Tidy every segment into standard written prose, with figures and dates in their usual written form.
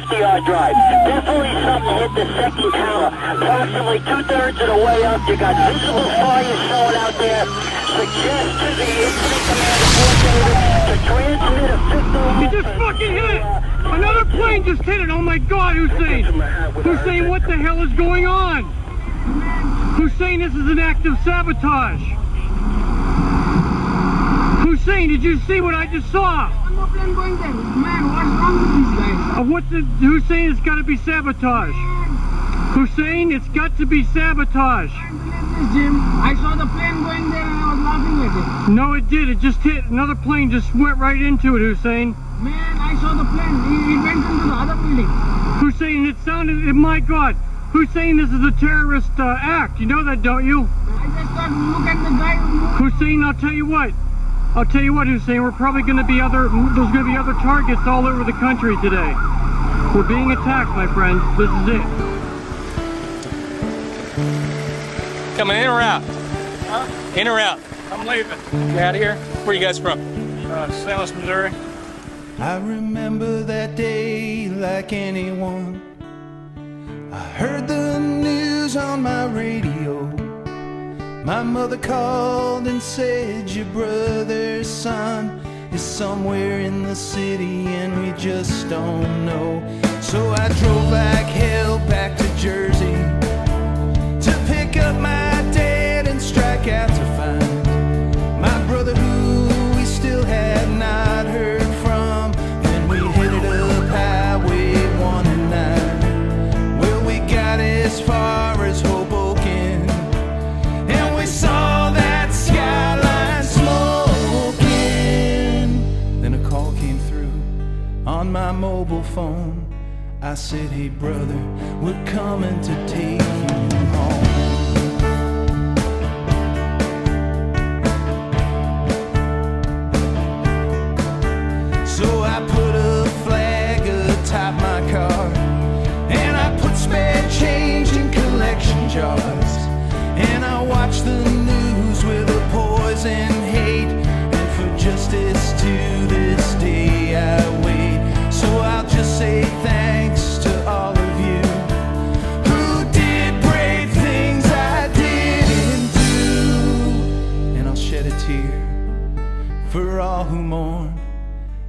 50-yard drive. Definitely something hit the second tower. Approximately 2/3 of the way up. You got visible fire showing out there. Suggest to the incident commander Fort Davis to transmit a signal. He just fucking hit it! Another plane just hit it! Oh my God, Hussein! Hussein, what the hell is going on? Hussein, this is an act of sabotage. Hussein, did you see what I just saw? No plane going there. Man, what's wrong with these guys? Hussein, it's got to be sabotage. Hussein, it's got to be sabotage. Jim, I saw the plane going there and I was laughing at it. No, it did. It just hit. Another plane just went right into it, Hussein. Man, I saw the plane. It went into the other building. Hussein, it sounded... My God. Hussein, this is a terrorist act. You know that, don't you? I just thought, look at the guy who... Hussein, I'll tell you what. Hussein, we're probably going to be there's going to be other targets all over the country today. We're being attacked, my friends. This is it. Coming in or out? Huh? In or out? I'm leaving. You out of here? Where are you guys from? St. Louis, Missouri. I remember that day like anyone. I heard the news on my radio. My mother called and said your brother's son is somewhere in the city and we just don't know. So I drove like hell back to Jersey to pick up my dad and strike out to find my brother who we still had not heard from. Then we headed up Highway 109. Well, we got as far as Hoboken and we saw that skyline smoking. Then a call came through on my mobile phone. I said, hey brother, we're coming to take you home. So I put a flag atop my car and I put spare change in collection jars. And I watch the news with a poison hate, and for justice to this day I wait. So I'll just say thanks to all of you who did brave things I didn't do. And I'll shed a tear for all who mourn,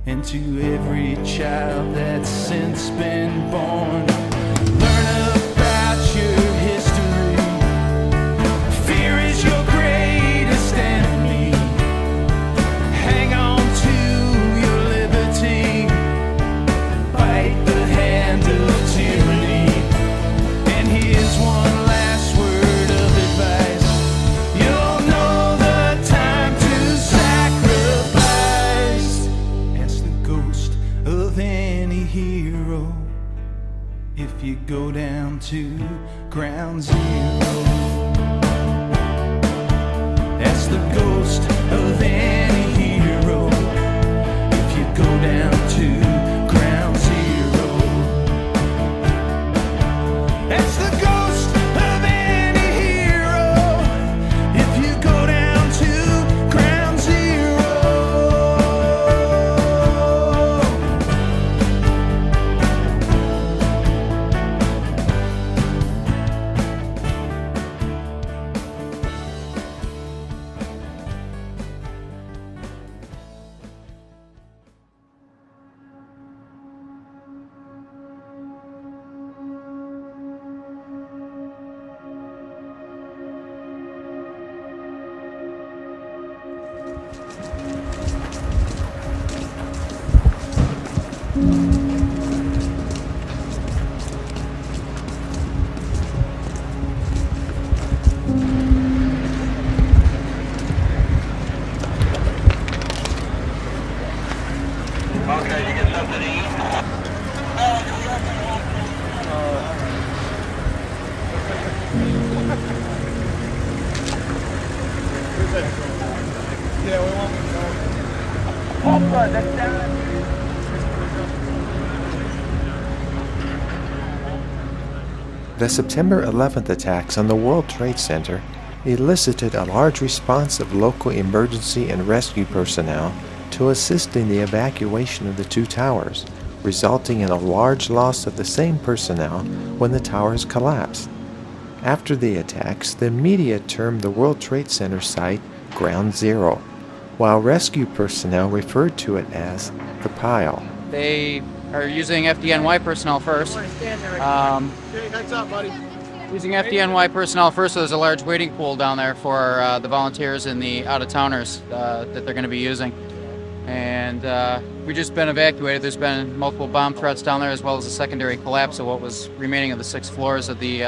and to every child that's since been born. Learn about your history. Fear is your greatest enemy. Hang on to your liberty. Bite the hand of tyranny. And here's one last word of advice. You'll know the time to sacrifice. Ask the ghost of any hero if you go down to ground zero. That's the ghost of any hero if you go down to ground zero. That's the ghost of any hero if you go down to ground zero. Okay, you get something to eat? Yeah, we want Opa, that's down. The September 11th attacks on the World Trade Center elicited a large response of local emergency and rescue personnel to assist in the evacuation of the two towers. resulting in a large loss of the same personnel when the towers collapsed. After the attacks, the media termed the World Trade Center site Ground Zero, while rescue personnel referred to it as the Pile. They are using FDNY personnel first. Using FDNY personnel first, so there's a large waiting pool down there for the volunteers and the out-of-towners that they're going to be using. And we've just been evacuated. There's been multiple bomb threats down there, as well as a secondary collapse of what was remaining of the 6 floors of the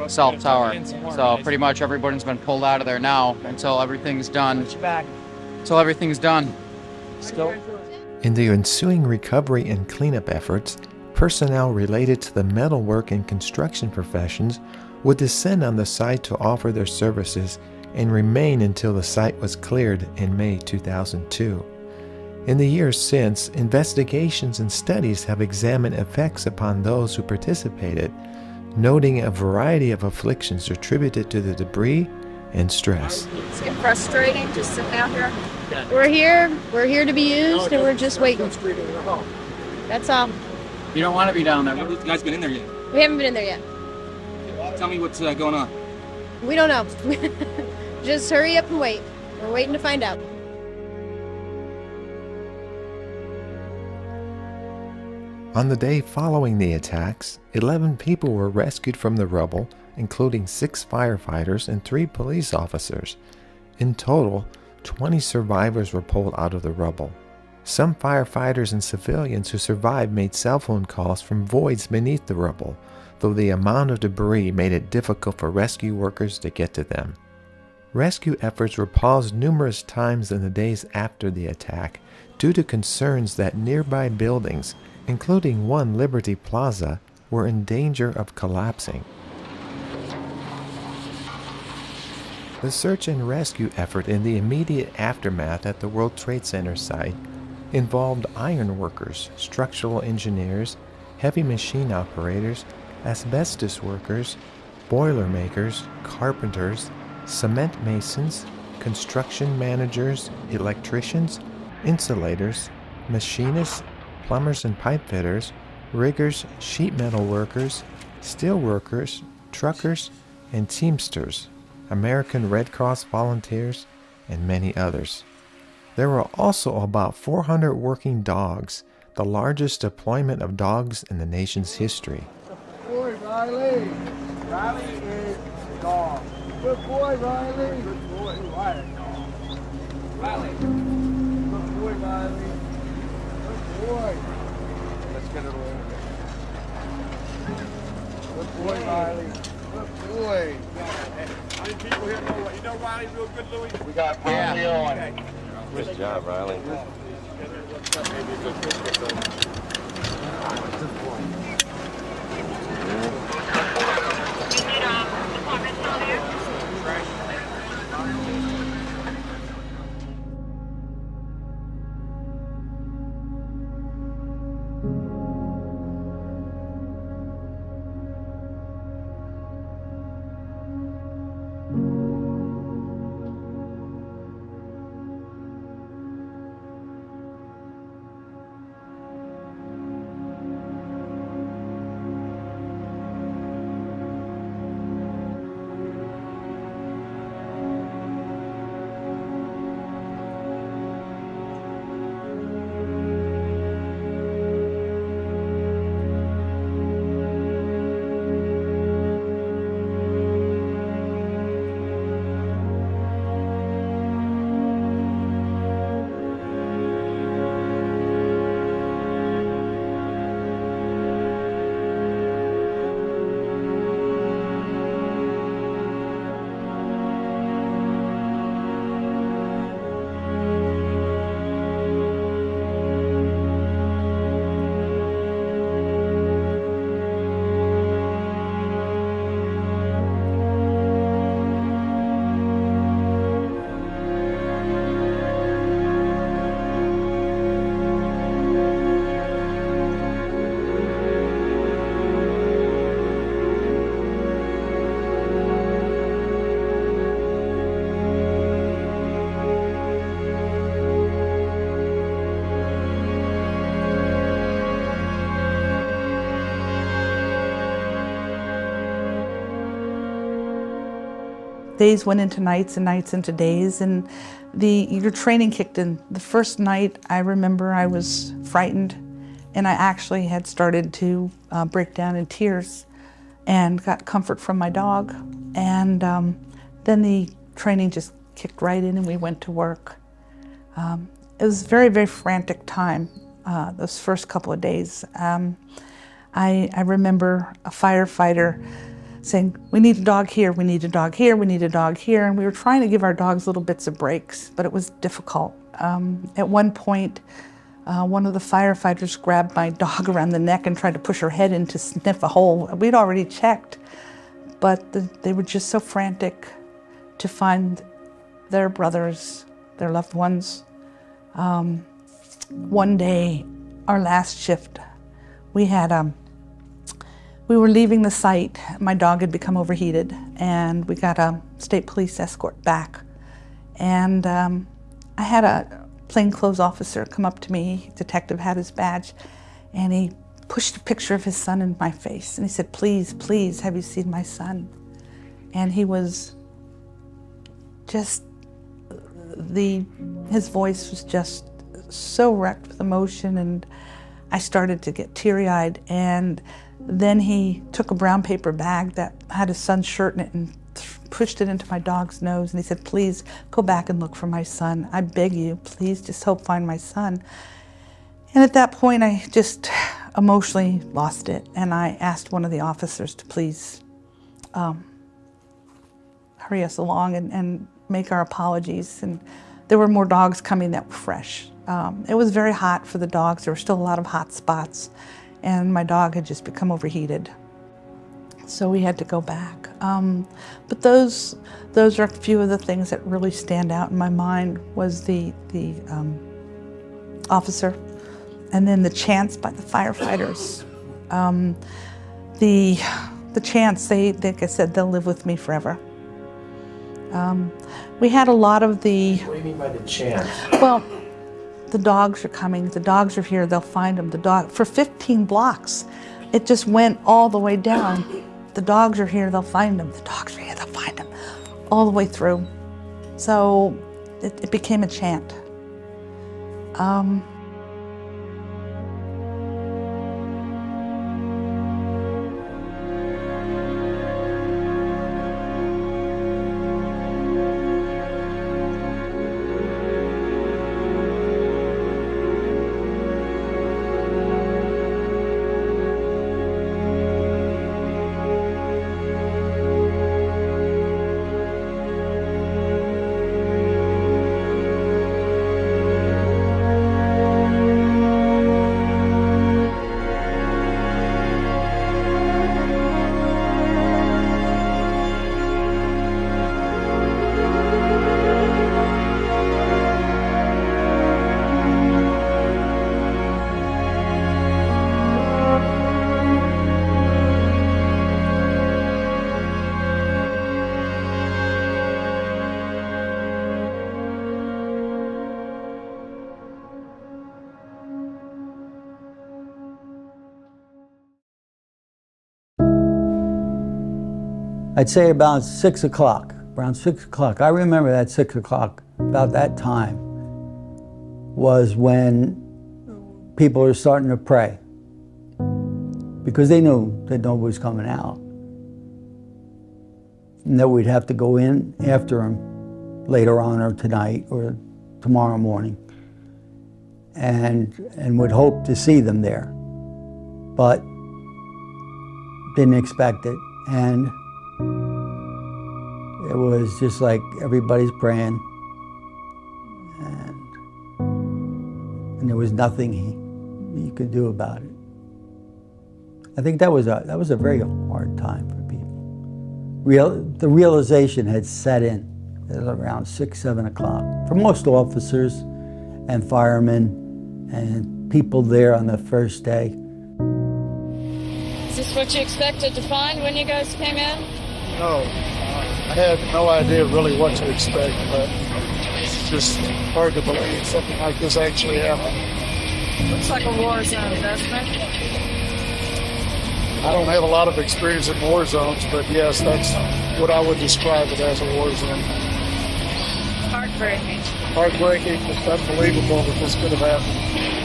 South Tower. So pretty much everybody's been pulled out of there now until everything's done. In the ensuing recovery and cleanup efforts, personnel related to the metalwork and construction professions would descend on the site to offer their services and remain until the site was cleared in May 2002. In the years since, investigations and studies have examined effects upon those who participated, noting a variety of afflictions attributed to the debris and stress. It's getting frustrating just sitting out here. We're here to be used, and we're just waiting. That's all. You don't want to be down there. Have these guys been in there yet? We haven't been in there yet. Tell me what's going on. We don't know. Just hurry up and wait. We're waiting to find out. On the day following the attacks, 11 people were rescued from the rubble, including 6 firefighters and 3 police officers. In total, 20 survivors were pulled out of the rubble. Some firefighters and civilians who survived made cell phone calls from voids beneath the rubble, though the amount of debris made it difficult for rescue workers to get to them. Rescue efforts were paused numerous times in the days after the attack due to concerns that nearby buildings, including One Liberty Plaza, were in danger of collapsing. The search and rescue effort in the immediate aftermath at the World Trade Center site involved iron workers, structural engineers, heavy machine operators, asbestos workers, boiler makers, carpenters, cement masons, construction managers, electricians, insulators, machinists, plumbers and pipe fitters, riggers, sheet metal workers, steel workers, truckers, and teamsters, American Red Cross volunteers, and many others. There were also about 400 working dogs, the largest deployment of dogs in the nation's history. Good boy, Riley. Riley is dog. Good boy, Riley. Good boy. Riley. Riley. Good boy, Riley. Good boy. Let's get it away. Good boy, Riley. Good boy. How many people here know what? You know Riley real good, Louis? We got plenty on. Good job, Riley. days went into nights and nights into days, and your training kicked in. The first night, I remember I was frightened, and I actually had started to break down in tears and got comfort from my dog. And then the training just kicked right in and we went to work. It was a very, very frantic time, those first couple of days. I remember a firefighter saying, we need a dog here, we need a dog here, we need a dog here. And we were trying to give our dogs little bits of breaks, but it was difficult. At one point, one of the firefighters grabbed my dog around the neck and tried to push her head in to sniff a hole. We'd already checked, but they were just so frantic to find their brothers, their loved ones. One day, our last shift, we were leaving the site. My dog had become overheated, and we got a state police escort back. And I had a plainclothes officer come up to me. Detective had his badge, and he pushed a picture of his son in my face. And he said, please, please, have you seen my son? And he was just, his voice was just so wrecked with emotion, and I started to get teary-eyed. And then he took a brown paper bag that had his son's shirt in it and pushed it into my dog's nose, and he said, please go back and look for my son. I beg you, please just help find my son. And at that point, I just emotionally lost it, and I asked one of the officers to please hurry us along and make our apologies. And there were more dogs coming that were fresh. It was very hot for the dogs. There were still a lot of hot spots, and my dog had just become overheated. So we had to go back. But those are a few of the things that really stand out in my mind, was the officer, and then the chants by the firefighters. The chants, like I said, they'll live with me forever. We had a lot of the... What do you mean by the chants? Well, the dogs are coming, the dogs are here, they'll find them. For 15 blocks, it just went all the way down. The dogs are here, they'll find them. The dogs are here, they'll find them. All the way through. So it became a chant. I'd say about 6 o'clock, around 6 o'clock. I remember that 6 o'clock, about that time, was when people were starting to pray, because they knew that nobody was coming out, and that we'd have to go in after them later on, or tonight, or tomorrow morning, and would hope to see them there, but didn't expect it. And it was just like everybody's praying, and there was nothing he could do about it. I think that was a very hard time for people. The realization had set in at around 6, 7 o'clock for most officers and firemen and people there on the first day. Is this what you expected to find when you guys came in? No. I had no idea really what to expect, but it's just hard to believe something like this actually happened. Looks like a war zone, doesn't it? I don't have a lot of experience in war zones, but yes, that's what I would describe it as, a war zone. Heartbreaking. Heartbreaking. It's unbelievable that this could have happened.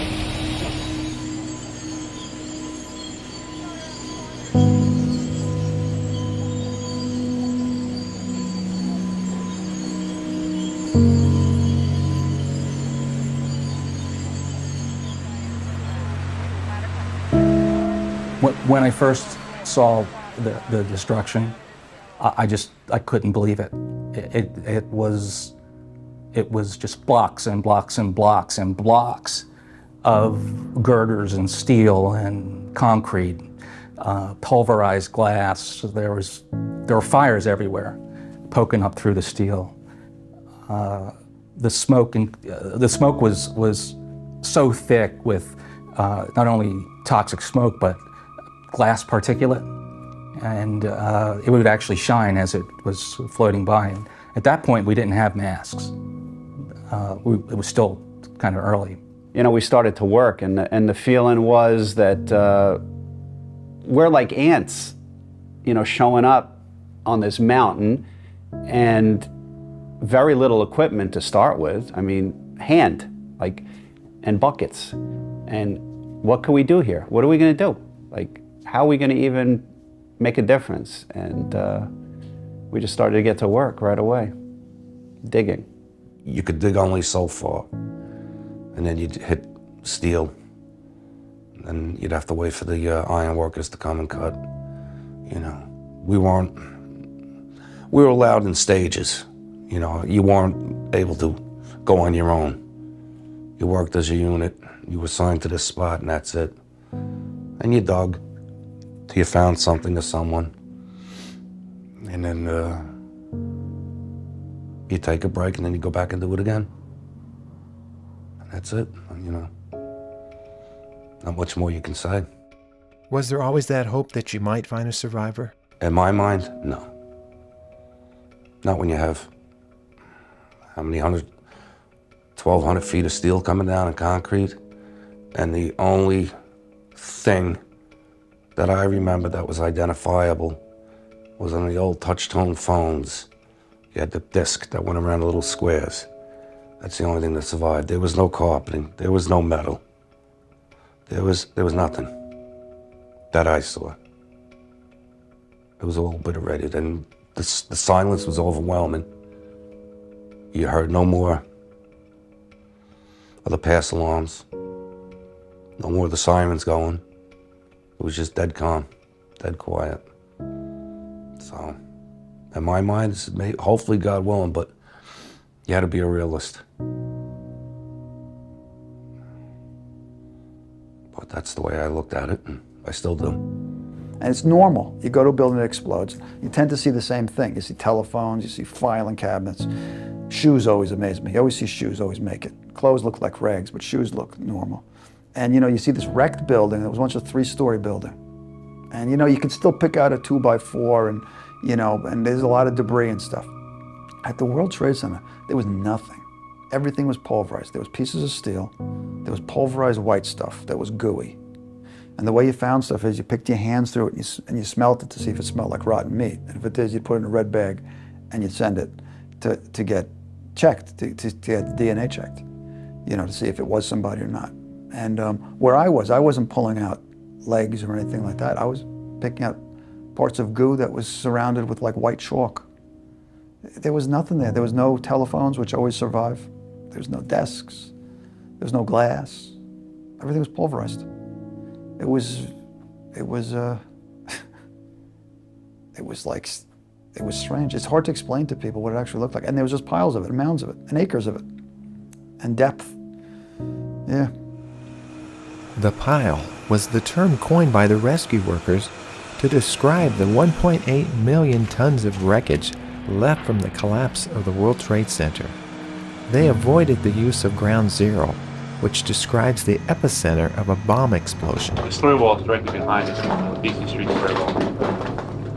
When I first saw the destruction, I couldn't believe it. It was just blocks and blocks and blocks and blocks of girders and steel and concrete, pulverized glass. There were fires everywhere, poking up through the steel. The smoke was so thick with not only toxic smoke but glass particulate, and it would actually shine as it was floating by. And at that point, we didn't have masks. It was still kind of early. You know, we started to work, and the feeling was that we're like ants, you know, showing up on this mountain, and very little equipment to start with. I mean, hand, and buckets. And what can we do here? What are we going to do? How are we going to even make a difference? And we just started to get to work right away, digging. You could dig only so far, and then you'd hit steel, and you'd have to wait for the iron workers to come and cut. You know, we were allowed in stages. You know, you weren't able to go on your own. You worked as a unit, you were assigned to this spot, and that's it. And you dug till you found something or someone. And then you take a break, and then you go back and do it again. And that's it, you know. Not much more you can say. Was there always that hope that you might find a survivor? In my mind, no. Not when you have, how many 1,200 feet of steel coming down in concrete, and the only thing that I remember that was identifiable was on the old touch-tone phones. You had the disc that went around the little squares. That's the only thing that survived. There was no carpeting. There was no metal. There was nothing that I saw. It was all obliterated, and the silence was overwhelming. You heard no more of the pass alarms, no more of the sirens going. It was just dead calm, dead quiet. So, in my mind, hopefully God willing, but you had to be a realist. But that's the way I looked at it, and I still do. And it's normal. You go to a building that explodes, you tend to see the same thing. You see telephones, you see filing cabinets. Shoes always amaze me. You always see shoes, always make it. Clothes look like rags, but shoes look normal. And you know, you see this wrecked building. It was once a 3-story building. And you know, you can still pick out a 2x4 and, you know, and there's a lot of debris and stuff. At the World Trade Center, there was nothing. Everything was pulverized. There was pieces of steel. There was pulverized white stuff that was gooey. And the way you found stuff is you picked your hands through it and you smelled it to see if it smelled like rotten meat. And if it did, you'd put it in a red bag and you'd send it to get checked, to get DNA checked, you know, to see if it was somebody or not. And where I wasn't pulling out legs or anything like that. I was picking out parts of goo that was surrounded with like white chalk. There was nothing there. There was no telephones, which always survive. There was no desks. There was no glass. Everything was pulverized. It was strange. It's hard to explain to people what it actually looked like. And there was just piles of it, and mounds of it, and acres of it, and depth. Yeah. The pile was the term coined by the rescue workers to describe the 1.8 million tons of wreckage left from the collapse of the World Trade Center. They avoided the use of Ground Zero, which describes the epicenter of a bomb explosion. The story wall is directly behind us on the BC Street story wall.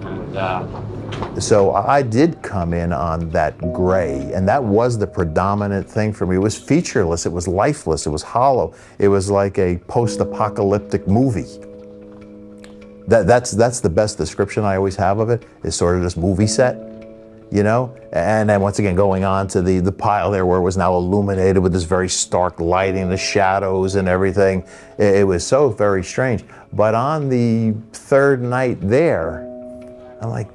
And, So I did come in on that gray, and that was the predominant thing for me. It was featureless, it was lifeless, it was hollow. It was like a post-apocalyptic movie. That's the best description I always have of it, is sort of this movie set, you know? And then once again, going on to the pile there where it was now illuminated with this very stark lighting, the shadows and everything. It was so very strange. But on the third night there, I'm like,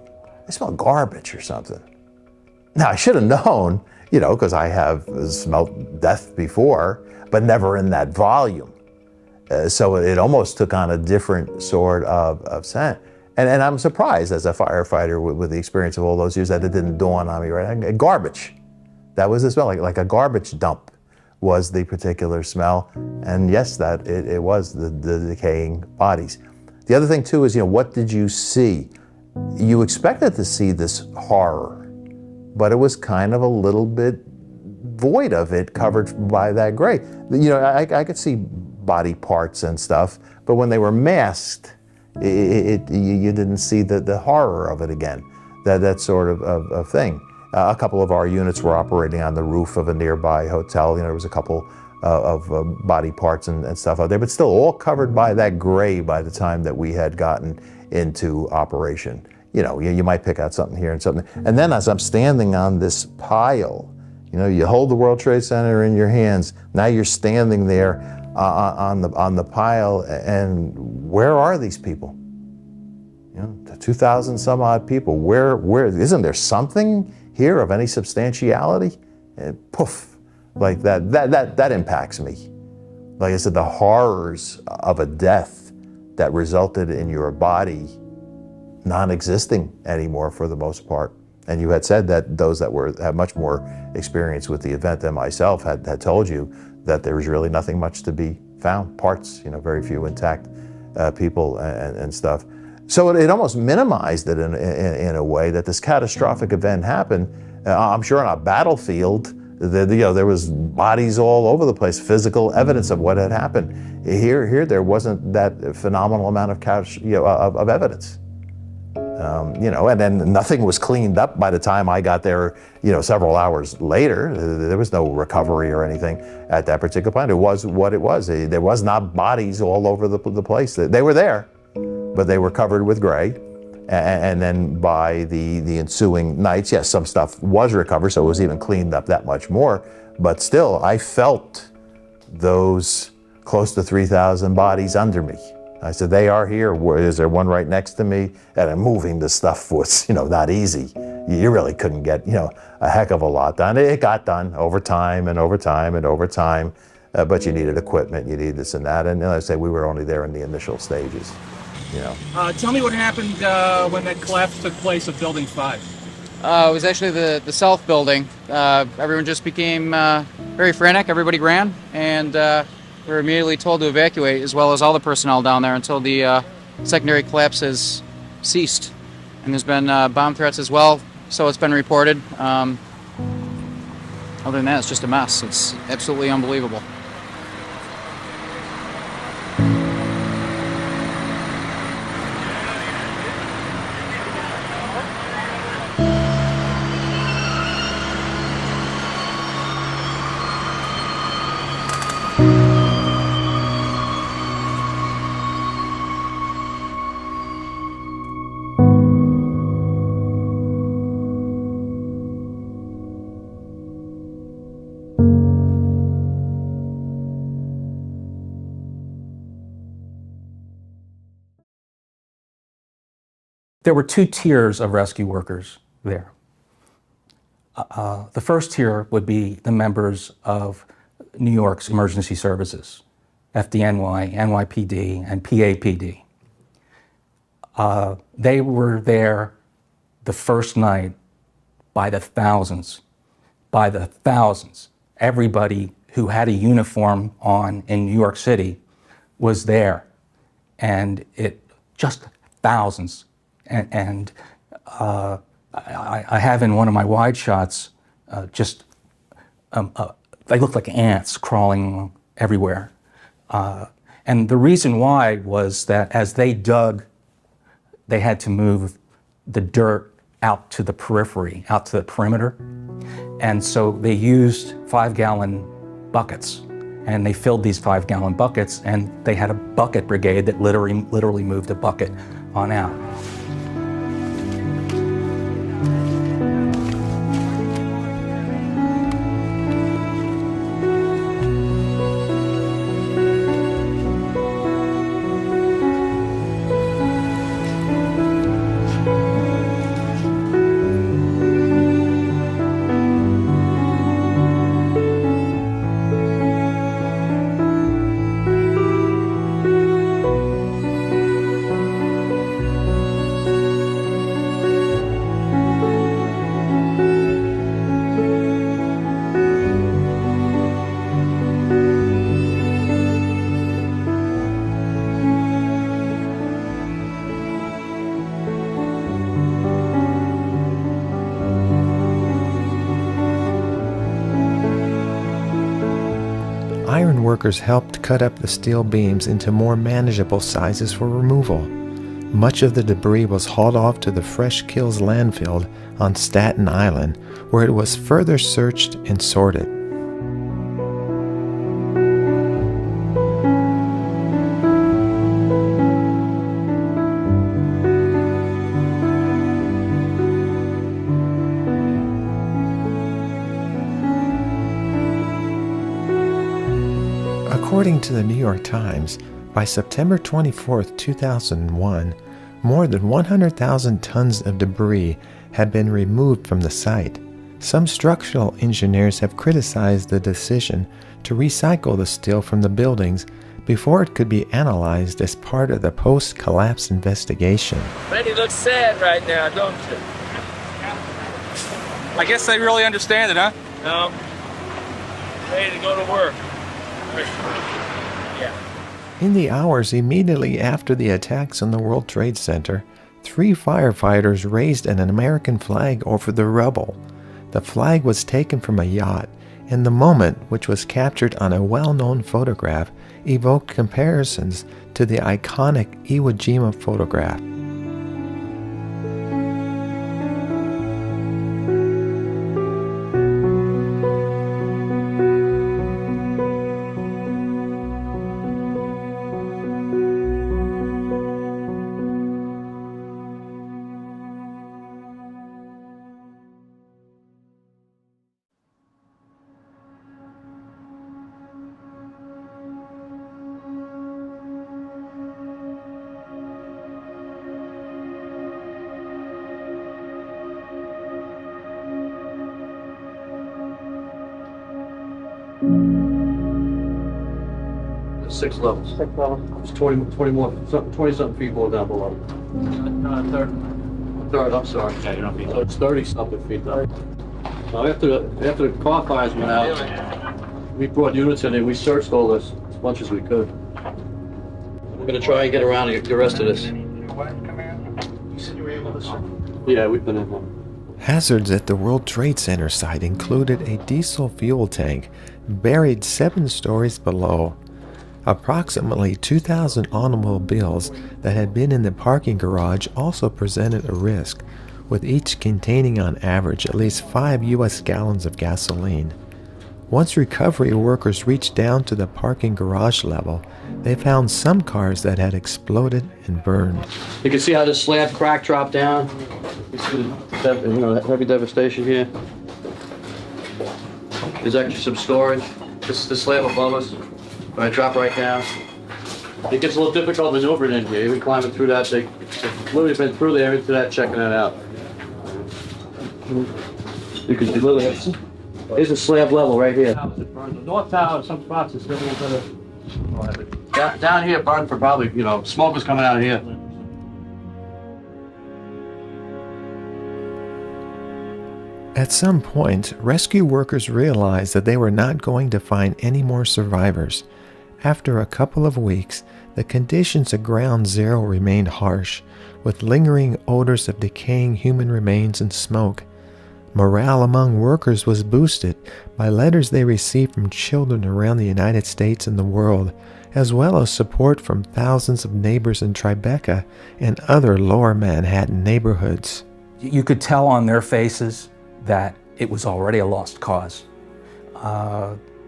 I smell garbage or something. Now, I should have known, you know, because I have smelled death before, but never in that volume. So it almost took on a different sort of scent. And I'm surprised as a firefighter with the experience of all those years that it didn't dawn on me, right? Garbage. That was the smell, like a garbage dump was the particular smell. And yes, that it was the decaying bodies. The other thing too is, you know, what did you see? You expected to see this horror, but it was kind of a little bit void of it, covered by that gray. You know, I could see body parts and stuff, but when they were masked, you didn't see the horror of it again, that sort of thing. A couple of our units were operating on the roof of a nearby hotel. You know, there was a couple of body parts and stuff out there, but still all covered by that gray by the time that we had gotten into operation. You know, you might pick out something here and something. And then as I'm standing on this pile, you know, you hold the World Trade Center in your hands. Now you're standing there on the pile, and where are these people? You know, the 2,000 some odd people. Where isn't there something here of any substantiality? And poof, like that impacts me. Like I said, the horrors of a death that resulted in your body non-existing anymore for the most part. And you had said that those that have much more experience with the event than myself had told you that there was really nothing much to be found. Parts, you know, very few intact people and stuff. So it almost minimized it in a way that this catastrophic event happened. I'm sure on a battlefield, there was bodies all over the place, physical evidence of what had happened. Here there wasn't that phenomenal amount of evidence. You know, and then nothing was cleaned up by the time I got there, you know, several hours later. There was no recovery or anything at that particular point. It was what it was. There was not bodies all over the place. They were there, but they were covered with gray. And then by the ensuing nights, yes, some stuff was recovered, so it was even cleaned up that much more. But still, I felt those close to 3,000 bodies under me. I said, they are here. Is there one right next to me? And moving the stuff was, you know, not easy. You really couldn't get, you know, a heck of a lot done. It got done over time and over time and over time, but you needed equipment, you needed this and that. And I say we were only there in the initial stages, you know. Tell me what happened when that collapse took place of Building 5. It was actually the south building. Everyone just became very frantic. Everybody ran, and we were immediately told to evacuate, as well as all the personnel down there, until the secondary collapse has ceased. And there's been bomb threats as well, so it's been reported. Other than that, it's just a mess. It's absolutely unbelievable. There were two tiers of rescue workers there. The first tier would be the members of New York's emergency services, FDNY, NYPD, and PAPD. They were there the first night by the thousands. Everybody who had a uniform on in New York City was there, and just thousands. And I have in one of my wide shots they looked like ants crawling everywhere. And the reason why was that as they dug, they had to move the dirt out to the periphery, out to the perimeter. And so they used 5-gallon buckets. And they filled these 5-gallon buckets, and they had a bucket brigade that literally moved a bucket on out. Iron workers helped cut up the steel beams into more manageable sizes for removal. Much of the debris was hauled off to the Fresh Kills landfill on Staten Island, where it was further searched and sorted. According to the New York Times, by September 24, 2001, more than 100,000 tons of debris had been removed from the site. Some structural engineers have criticized the decision to recycle the steel from the buildings before it could be analyzed as part of the post-collapse investigation. Betty looks sad right now, don't you? I guess they really understand it, huh? No. Ready to go to work. Yeah. In the hours immediately after the attacks on the World Trade Center, 3 firefighters raised an American flag over the rubble. The flag was taken from a yacht, and the moment, which was captured on a well-known photograph, evoked comparisons to the iconic Iwo Jima photograph. Six levels. It's 20-something feet more down below. Third, I'm sorry. Yeah, you don't need So it's 30-something feet down. Now after the car fires went out, we brought units in and we searched all this as much as we could. We're gonna try and get around the rest of this. Yeah, we've been in one. Hazards at the World Trade Center site included a diesel fuel tank buried 7 stories below. Approximately 2,000 automobiles that had been in the parking garage also presented a risk, with each containing on average at least 5 U.S. gallons of gasoline. Once recovery workers reached down to the parking garage level, they found some cars that had exploded and burned. You can see how this slab crack dropped down. You see the heavy devastation here. There's actually some storage. This is the slab above us. I drop right down. It gets a little difficult maneuvering in here. Even climbing through that, they've literally been through there into that, checking that out. You can literally have, here's a slab level right here. The north tower, some spots is still a little bit of, down here burned for probably, smoke was coming out of here. At some point, rescue workers realized that they were not going to find any more survivors. After a couple of weeks, the conditions at Ground Zero remained harsh, with lingering odors of decaying human remains and smoke. Morale among workers was boosted by letters they received from children around the United States and the world, as well as support from thousands of neighbors in Tribeca and other lower Manhattan neighborhoods. You could tell on their faces that it was already a lost cause.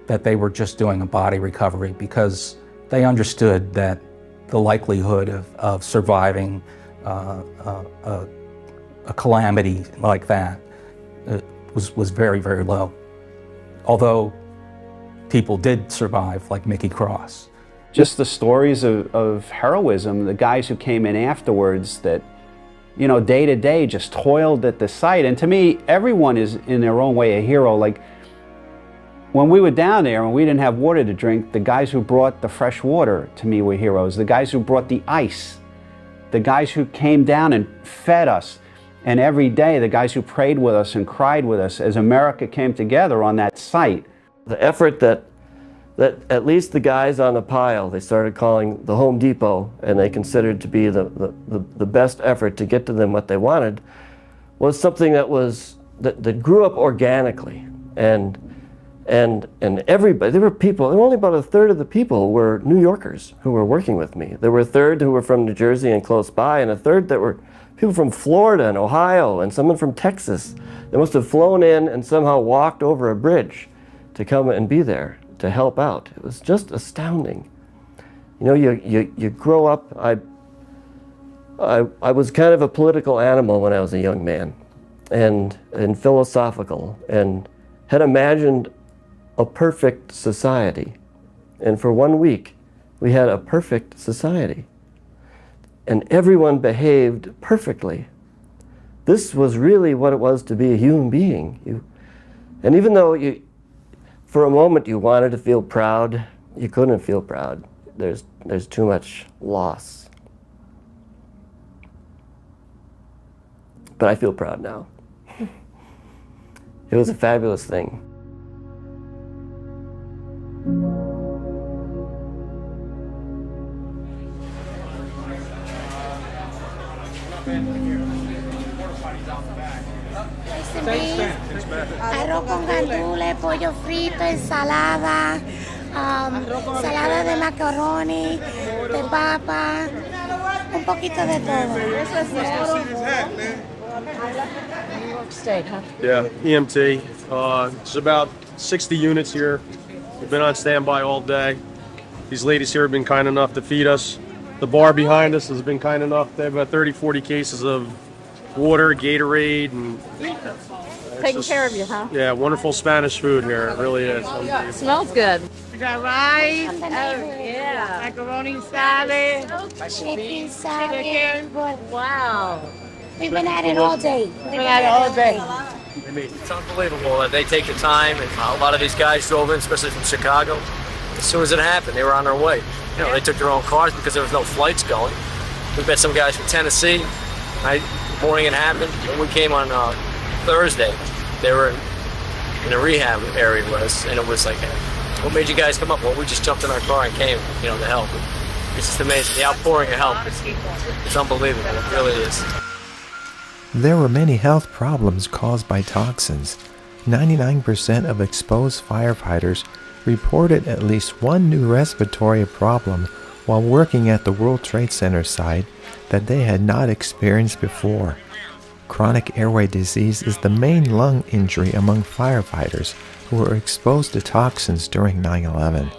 that they were just doing a body recovery because they understood that the likelihood of surviving a calamity like that was very, very low. Although people did survive, like Mickey Cross. Just the stories of heroism, the guys who came in afterwards that, you know, day to day just toiled at the site. And to me, everyone is in their own way a hero. Like when we were down there and we didn't have water to drink, the guys who brought the fresh water to me were heroes. The guys who brought the ice, the guys who came down and fed us. And every day, the guys who prayed with us and cried with us as America came together on that site. The effort that at least the guys on the pile, they started calling the Home Depot, and they considered to be the best effort to get to them what they wanted, was something that grew up organically. And everybody, there were only about a third of the people were New Yorkers who were working with me. There were a third who were from New Jersey and close by, and a third that were people from Florida and Ohio, and someone from Texas. They must have flown in and somehow walked over a bridge to come and be there to help out. It was just astounding. You know, you grow up. I was kind of a political animal when I was a young man, and philosophical, and had imagined a perfect society. And for 1 week, we had a perfect society. And everyone behaved perfectly. This was really what it was to be a human being. And even though for a moment you wanted to feel proud, you couldn't feel proud. There's too much loss. But I feel proud now. It was a fabulous thing. Arroz con gandules, pollo frito, ensalada, ensalada de macaroni, de papa, un poquito de todo. New York State, huh? Yeah, EMT. There's about 60 units here. We've been on standby all day. These ladies here have been kind enough to feed us. The bar behind us has been kind enough. They have about 30, 40 cases of water, Gatorade, and Taking care of you, huh? yeah, wonderful Spanish food here. It really is. Smells good. We got rice, yeah. macaroni salad, chicken salad. Wow. We've been at it all day. I mean, it's unbelievable that they take the time, and a lot of these guys drove in, especially from Chicago. As soon as it happened, they were on their way. You know, they took their own cars because there was no flights going. We met some guys from Tennessee. Morning it happened. When we came on Thursday, they were in a rehab area with us, and it was like, what made you guys come up? Well, we just jumped in our car and came, you know, to help. It's just amazing. The outpouring of help is unbelievable. It really is. There were many health problems caused by toxins. 99% of exposed firefighters reported at least one new respiratory problem while working at the World Trade Center site that they had not experienced before. Chronic airway disease is the main lung injury among firefighters who were exposed to toxins during 9/11.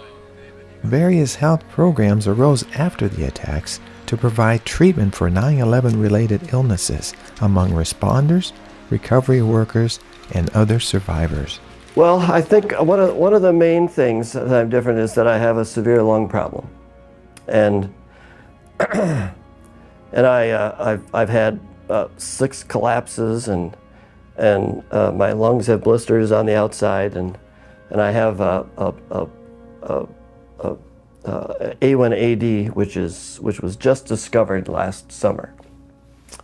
Various health programs arose after the attacks to provide treatment for 9/11 related illnesses among responders, recovery workers, and other survivors. Well, I think one of the main things that I'm different is that I have a severe lung problem, and I've had 6 collapses, and my lungs have blisters on the outside, and I have A1AD, which was just discovered last summer,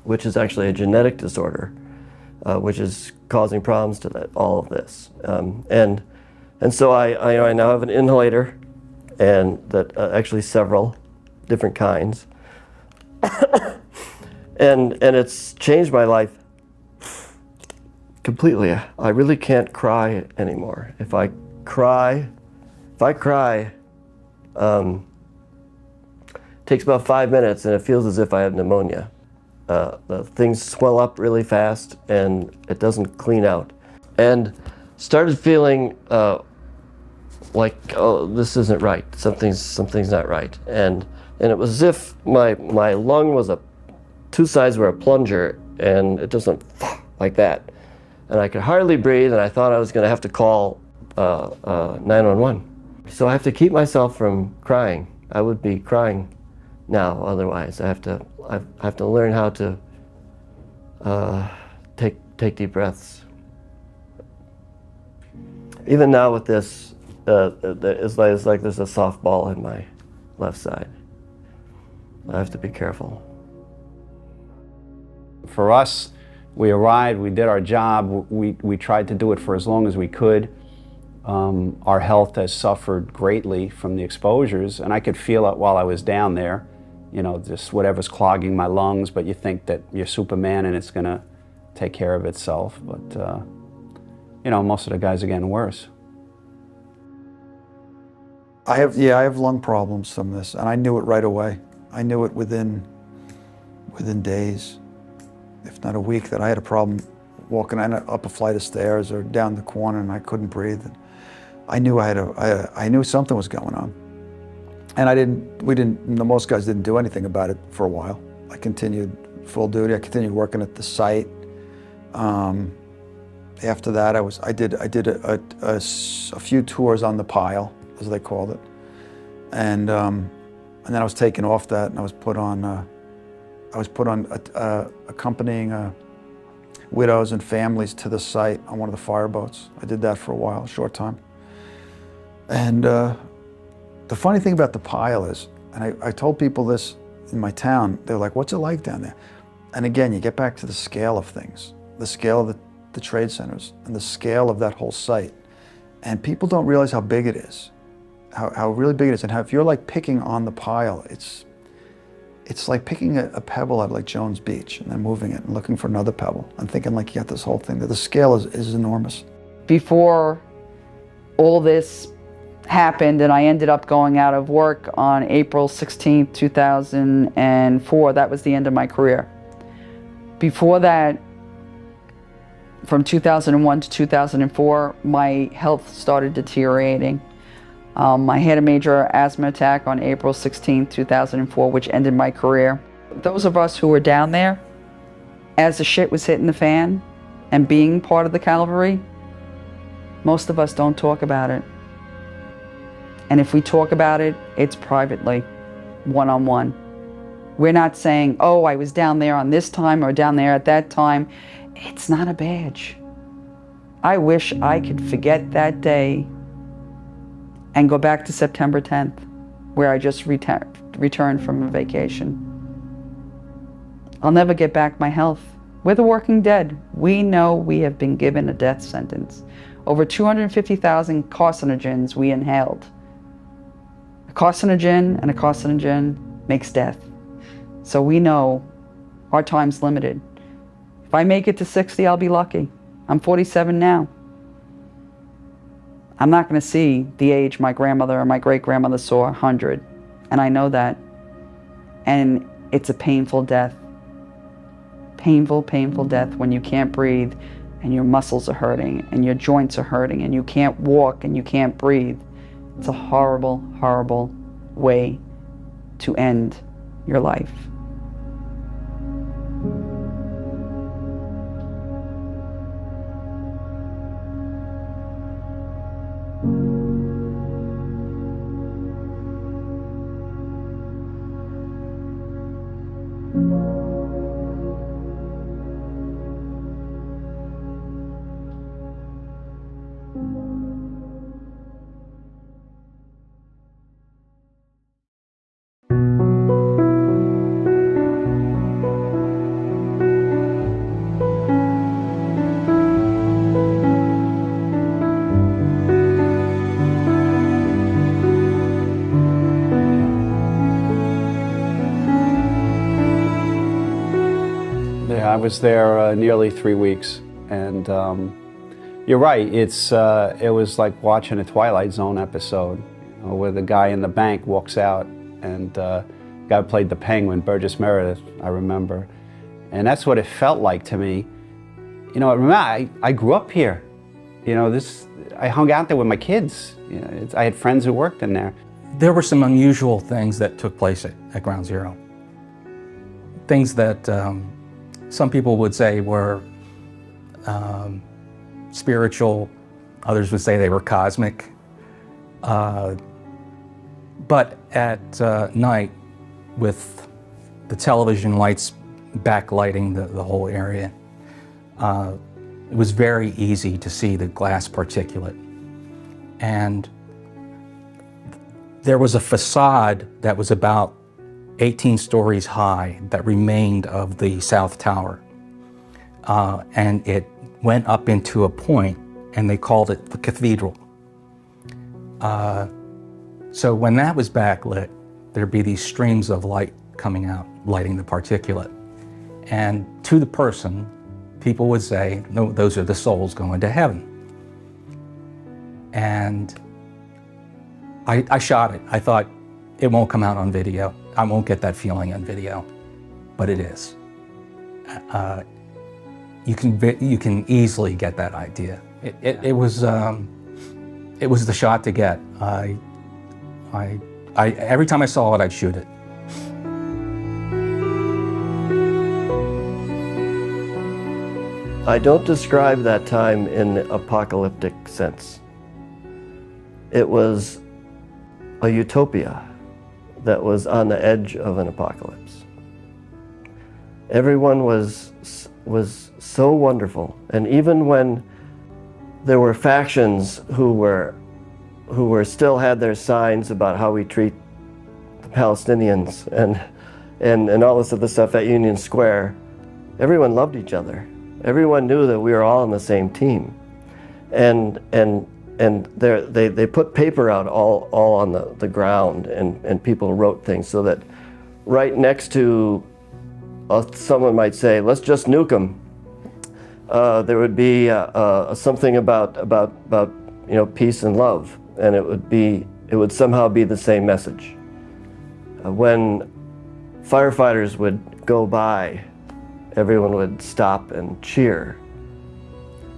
which is actually a genetic disorder, which is causing problems to all of this, and so I now have an inhalator, and that actually several different kinds. and it's changed my life completely. I really can't cry anymore. If I cry, it takes about 5 minutes, and it feels as if I have pneumonia. The things swell up really fast, and it doesn't clean out. And started feeling like, oh, this isn't right. Something's not right. And it was as if my lung was two sides were a plunger, and it doesn't like that. And I could hardly breathe, and I thought I was going to have to call 911. So I have to keep myself from crying. I would be crying now otherwise. I have to learn how to take deep breaths. Even now with this, it's like there's a softball in my left side. I have to be careful. For us, we arrived, we did our job, we tried to do it for as long as we could. Our health has suffered greatly from the exposures, and I could feel it while I was down there. You know, just whatever's clogging my lungs, but you think that you're Superman and it's gonna take care of itself. But, you know, most of the guys are getting worse. I have lung problems from this, and I knew it right away. I knew it within days, if not a week, that I had a problem walking up a flight of stairs or down the corner, and I couldn't breathe. And I knew I knew something was going on, and most guys didn't do anything about it for a while. I continued full duty. I continued working at the site. After that, I did a few tours on the pile, as they called it, and then I was taken off that, and I was put on accompanying widows and families to the site on one of the fireboats. I did that for a while, a short time. And the funny thing about the pile is, and I told people this in my town, they're like, what's it like down there? And again, you get back to the scale of things, the scale of the trade centers, and the scale of that whole site. And people don't realize how big it is, how really big it is, and how if you're like picking on the pile, it's like picking a pebble out of like Jones Beach and then moving it and looking for another pebble and thinking like you got this whole thing. The scale is enormous. Before all this happened and I ended up going out of work on April 16th, 2004, that was the end of my career. Before that, from 2001 to 2004, my health started deteriorating. I had a major asthma attack on April 16, 2004, which ended my career. Those of us who were down there, as the shit was hitting the fan and being part of the cavalry, most of us don't talk about it. And if we talk about it, it's privately, one-on-one. We're not saying, oh, I was down there on this time or down there at that time. It's not a badge. I wish I could forget that day and go back to September 10th, where I just returned from a vacation. I'll never get back my health. We're the working dead. We know we have been given a death sentence. Over 250,000 carcinogens we inhaled. A carcinogen and a carcinogen makes death. So we know our time's limited. If I make it to 60, I'll be lucky. I'm 47 now. I'm not going to see the age my grandmother or my great-grandmother saw, 100. And I know that. And it's a painful death. Painful, painful death when you can't breathe and your muscles are hurting and your joints are hurting and you can't walk and you can't breathe. It's a horrible, horrible way to end your life. I was there nearly 3 weeks, and you're right. It was like watching a Twilight Zone episode, you know, where the guy in the bank walks out, and the guy who played the Penguin, Burgess Meredith, I remember, and that's what it felt like to me. You know, I grew up here. You know, I hung out there with my kids. You know, I had friends who worked in there. There were some unusual things that took place at Ground Zero. Things that some people would say were spiritual, others would say they were cosmic. But at night, with the television lights backlighting the whole area, it was very easy to see the glass particulate. And there was a facade that was about 18 stories high that remained of the South Tower. And it went up into a point, and they called it the cathedral. So when that was backlit, there'd be these streams of light coming out, lighting the particulate. And to the person, people would say, no, those are the souls going to heaven. And I shot it. I thought, it won't come out on video. I won't get that feeling on video, but it is. You can easily get that idea. It was the shot to get. Every time I saw it, I'd shoot it. I don't describe that time in the apocalyptic sense. It was a utopia that was on the edge of an apocalypse. Everyone was so wonderful, and even when there were factions who still had their signs about how we treat the Palestinians and all this other stuff at Union Square, everyone loved each other. Everyone knew that we were all on the same team, and they put paper out all on the ground, and people wrote things so that right next to someone might say, let's just nuke them. There would be something about peace and love, and it would somehow be the same message. When firefighters would go by, everyone would stop and cheer.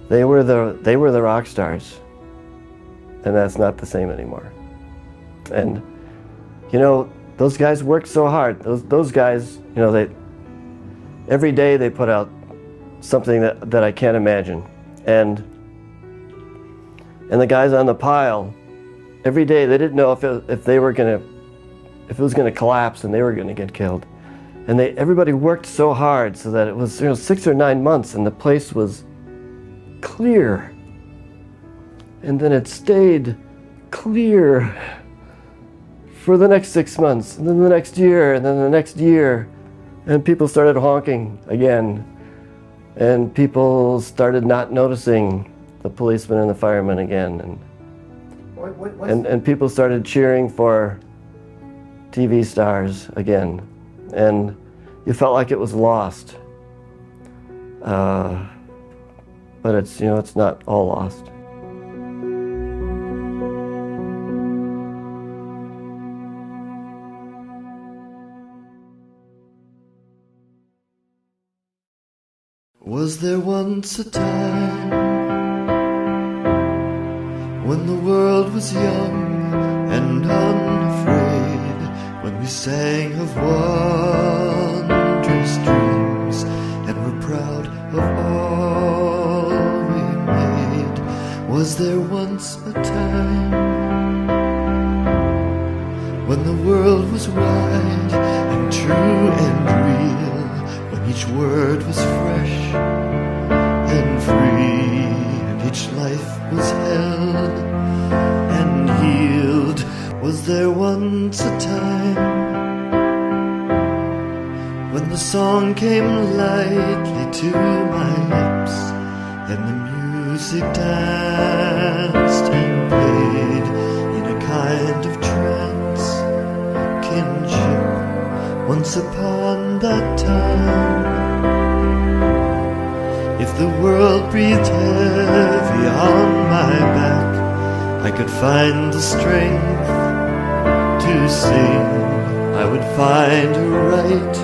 They were the rock stars. And that's not the same anymore. And, those guys worked so hard. Those guys, every day they put out something that I can't imagine. And the guys on the pile, every day they didn't know if it was gonna collapse and they were gonna get killed. And everybody worked so hard so that it was 6 or 9 months and the place was clear. And then it stayed clear for the next 6 months, and then the next year, and then the next year. And people started honking again. And people started not noticing the policemen and the firemen again. And people started cheering for TV stars again. And you felt like it was lost. But it's not all lost. Was there once a time when the world was young and unafraid, when we sang of wondrous dreams and were proud of all we made? Was there once a time when the world was wide and true and real, when each word was fresh and free, and each life was held and healed? Was there once a time when the song came lightly to my lips, and the music danced and played in a kind of trance kinship? Once upon that time, if the world breathed heavy on my back, I could find the strength to sing. I would find a right